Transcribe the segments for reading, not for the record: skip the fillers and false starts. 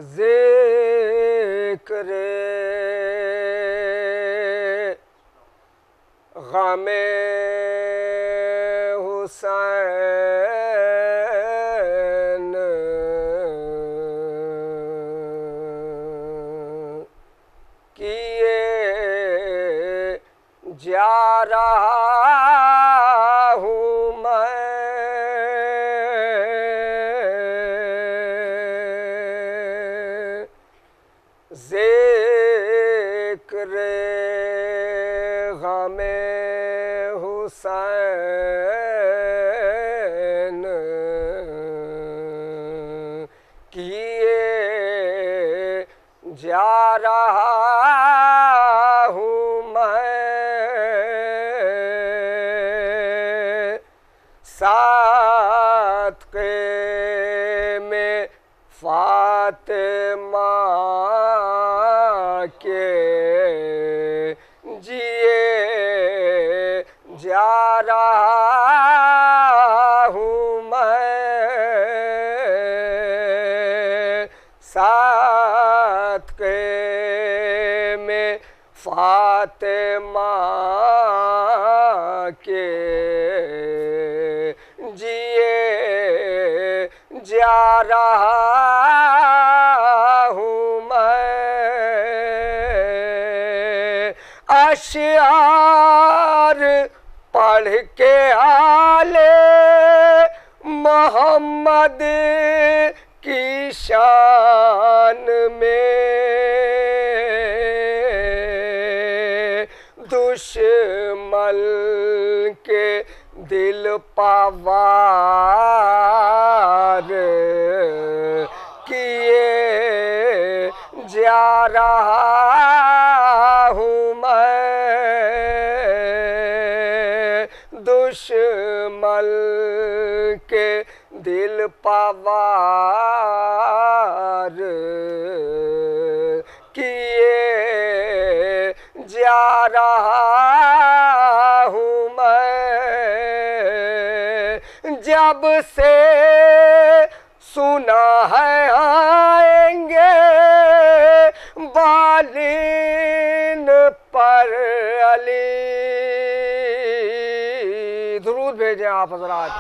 ذکر غم حسین کیے جا رہا ہوں میں ذکر غم حسین کیے جا رہا ہوں میں صدقے میں فاطمہ کے جیے جا رہا ہوں میں صدقے میں فاطمہ کے جیے جا رہا ہوں میں اشعار پڑھ کے آل محمد کی شان میں دشمن کے دل پوار کیے جا رہا ہوں میں دشمن کے دل پوار کیے جا رہا ہوں میں جب سے سنا ہے آئیں گے بالین پر علی درود بھیجیں آپ حضرات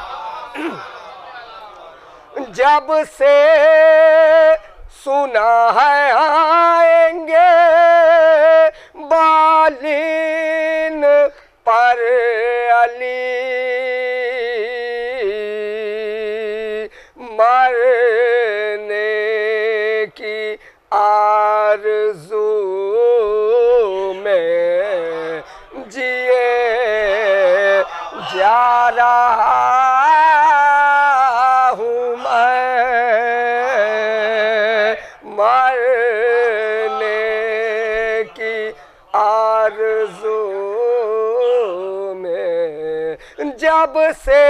جب سے سنا ہے آئیں گے بالین پر علی مرنے کی آرزو میں جیے جا رہا ہوں میں مرنے کی آرزو میں جب سے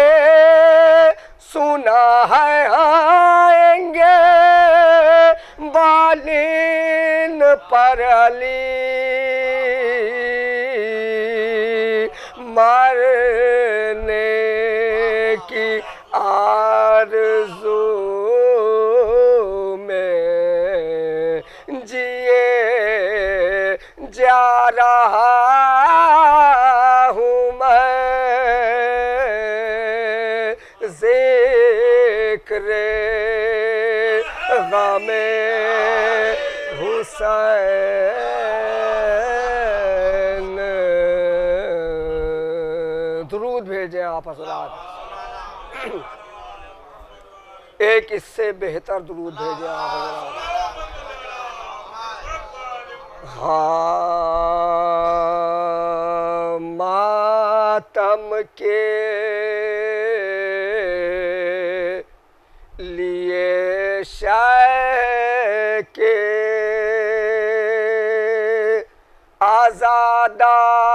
سنا ہے آئیں گے بالین پر علی مرنے کی آرزو میں جیے جا رہا ہوں میں ذکر غم حسین درود بھیجیں آپ حضرات ایک اس سے بہتر درود بھیجیں آپ حضرات ہاں ماتم کے لیے شے کے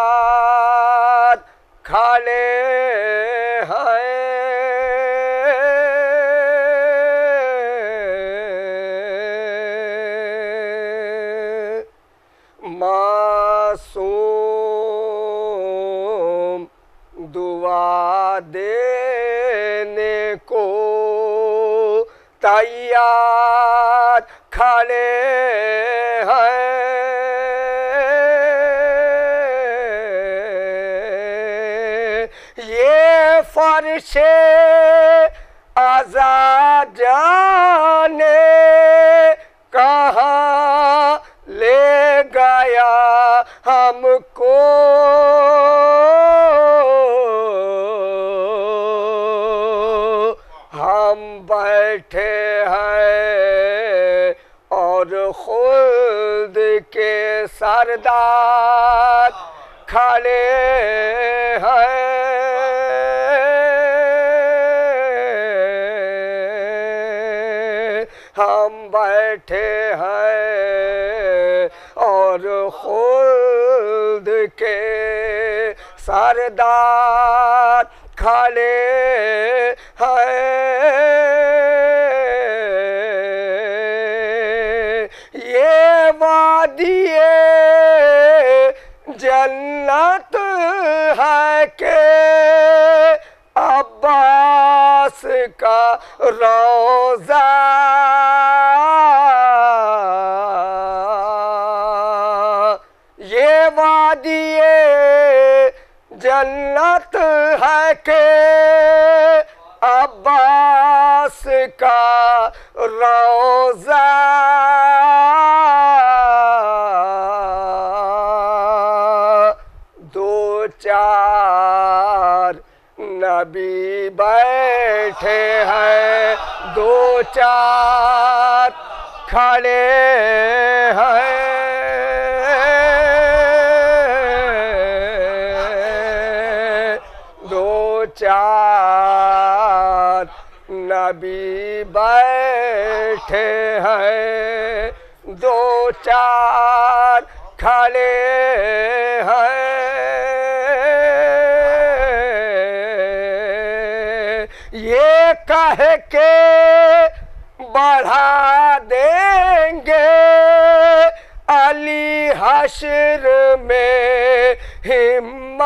آزادات کھڑے ہیں معصوم دعا دینے کو تیار کھڑے ہیں، یہ فرش آزاد جانے کہاں لے گیا ہم کو، ہم بیٹھے ہیں اور خلد کے سردار کھڑے ہیں، ہم بیٹھے ہیں اور خلد کے سردار کھڑے ہیں، یہ وادی جنت ہے کہ عباس کا روضہ، یہ وادی جنت ہے کہ عباس کا روضہ، دو چار نبی بیٹھے ہیں، دو چار کھڑے ہیں، دو چار نبی بیٹھے ہیں، دو چار کھڑے ہیں، یہ کہہ کے بڑھا دیں گے علی حشر میں ہمت،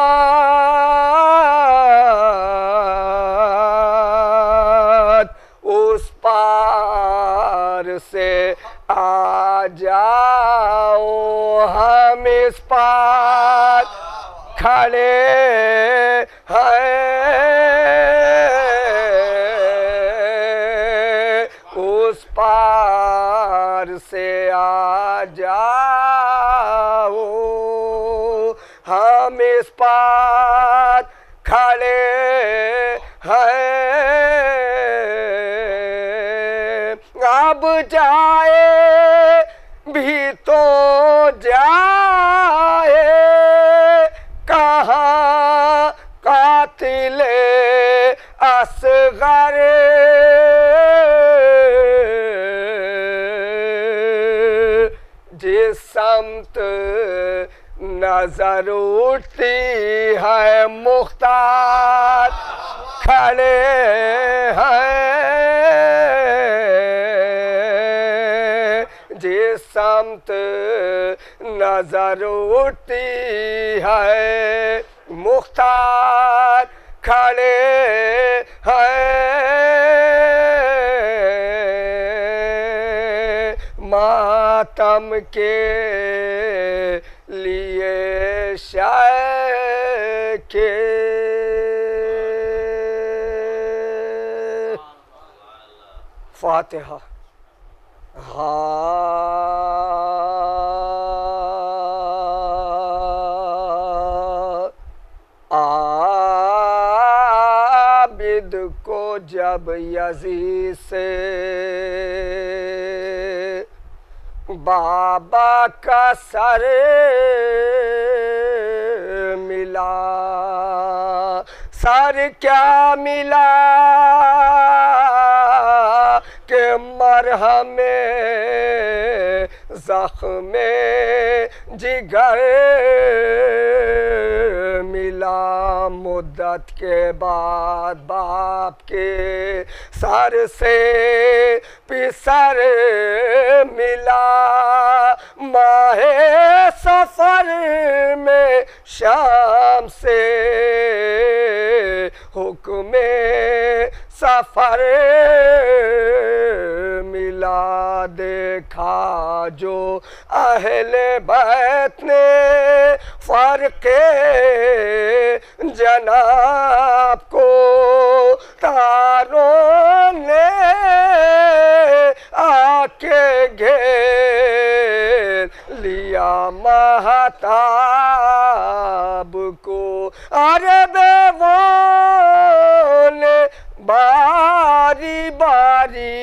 اس پار سے آ جاؤ ہم اس پار کھڑے ہیں، اس پار سے آ جاؤ ہم اس پار کھڑے ہیں، اب جائے بھی تو جائے کہاں قاتل اصغر، جس سمت نظر اٹھتی ہے مختار کھڑے ہیں، جس سمت نظر اٹھتی ہے مختار کھڑے ہیں، ماتم کے لیے شے کے فاتحہ۔ عابد کو جب یزید سے بابا کا سر ملا، سر کیا ملا کہ مرہم زخم جگر ملا، مدت کے بعد باپ کے سر سے پسر ملا، ماہ سفر میں شام سے حکم سفر دیکھا جو اہل بیت نے فرق جناب کو، تاروں نے آ کے گھیر لیا مہتاب کو، عرب نے باری باری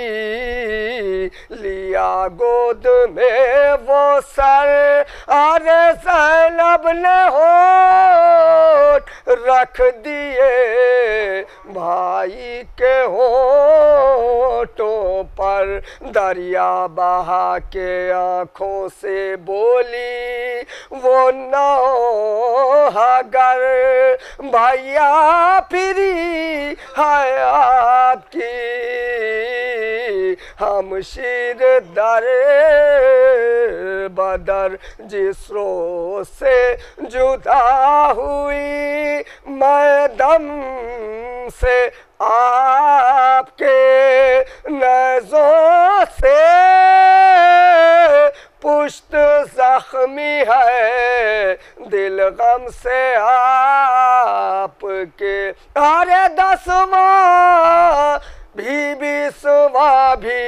لیا گود میں وہ سر، ارے زینب نے ہونٹ رکھ دیے بھائی کے ہونٹوں پر، دریا بہا کے آنکھوں سے بولی وہ نوحگر، بھیا پھری ہے آپ کی ہمشیر در بدر، جس روز سے جدا ہوئی میں دم سے آپ کے نیزوں سے پشت زخمی ہے دل غم سے آپ کے، ارے 10واں بھی 20واں بھی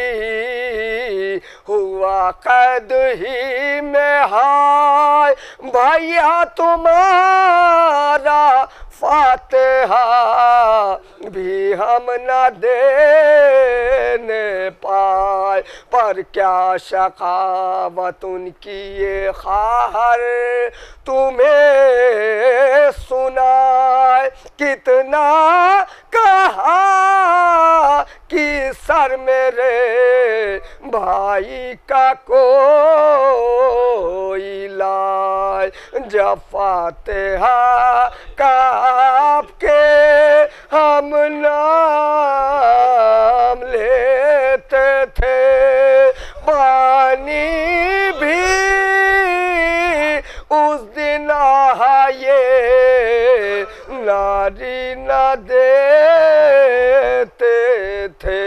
ہوا قید ہی میں، ہائے بھیا تمہارا فاتحہ بھی ہم نہ دینے پائے، پر کیا شقاوت ان کی یہ خواہر تمہیں سنائے، کتنا کہا کہ سر میرے بھائی کا کوئی لائے، جب فاتحہ کا آپ کے ہم نام لیتے تھے، پانی بھی اس دن آئے ناری نہ دیتے تھے،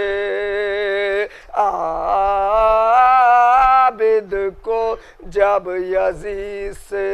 عابد کو جب یزید سے